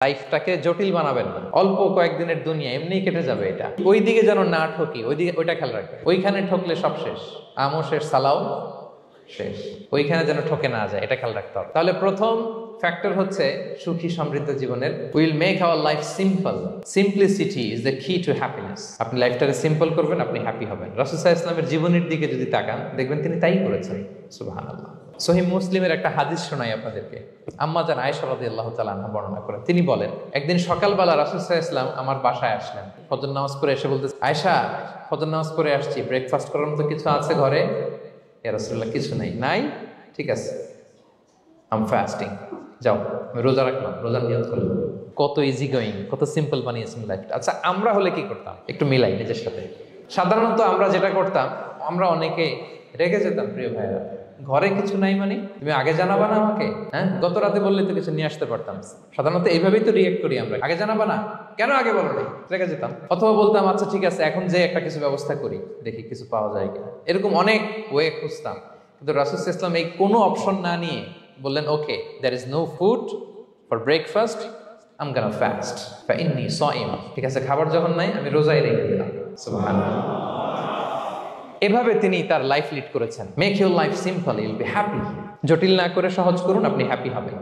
লাইফটাকে জটিল বানাবেন না। অল্প কয়েকদিনের দুনিয়া এমনিই কেটে যাবে, এটা ওই দিকে যেন না ঠকি, ওইটা খেয়াল রাখবে। ওইখানে ঠকলে সব শেষ, আমও শেষ, সালাও শেষ। ওইখানে যেন ঠকে না যায়, এটা খেয়াল রাখতে হবে। তাহলে প্রথম ফ্যাক্টর হচ্ছে সুখী সমৃদ্ধ জীবনের will make our life simple. Simplicity is the কি টু হ্যাপিনেস। আপনি লাইফটাকে সিম্পল করবেন, আপনি হ্যাপি হবেন। রাসূল সাল্লাল্লাহু আলাইহি ওয়াসাল্লামের জীবনের দিকে যদি তাকান, দেখবেন তিনি তাই করেছেন। সুবহানাল্লাহ। সহিহ মুসলিমের একটা হাদিস শোনাই আপনাদেরকে। আম্মা জান আয়েশা রাদিয়াল্লাহু তাআলা আনহা বর্ণনা করেন। তিনি বলেন, একদিন সকালবেলা রাসূল সাল্লাল্লাহু আলাইহি ওয়াসাল্লাম আমার বাসায় আসলেন। ফজর নামাজ পড়ে এসে বলতেছে, আয়েশা ফজর নামাজ পড়ে আসছি, ব্রেকফাস্ট করার মতো কিছু আছে ঘরে? ইয়া রাসূলুল্লাহ, কিছু নাই। নাই? ঠিক আছে, আম ফাস্টিং, যাও আমি রোজা রাখলাম, রোজার নিয়ত করলাম। কত ইজি গোয়িং, কত সিম্পল বানিয়েছেন লাইফটা। আচ্ছা, আমরা হলে কি করতাম? একটু মিলাই নিজের সাথে। সাধারণত আমরা যেটা করতাম, আমরা অনেকে রেগে যেতাম। প্রিয় ভাইরা, ঘরে কিছু নাই মানে তুমি আগে জানাবা না আমাকে? হ্যাঁ, গত রাতে বললে তো কিছু নিয়ে আসতে পারতাম। সাধারণত এইভাবেই তো রিয়েক্ট করি আমরা, আগে জানাবা না কেন, আগে বলো না, রেগে যেতাম। অথবা বলতাম, আচ্ছা ঠিক আছে, এখন যে একটা কিছু ব্যবস্থা করি, দেখি কিছু পাওয়া যায় কিনা। এরকম অনেক ওয়ে খুঁজতাম। কিন্তু রাসূল সাল্লাল্লাহু আলাইহি ওয়াসাল্লাম এই কোনো অপশন না নিয়ে বললেন, ওকে, there is no food for breakfast, I'm gonna fast فإني صائم। ঠিক আছে, খাবার যখন নাই আমি রোজায় রেখে দিলাম। সুবহানাল্লাহ। এভাবে তিনি তার লাইফ লিড করেছেন। Make your life simple, you'll be happy. জটিল না করে সহজ করুন, আপনি হ্যাপি হবেন।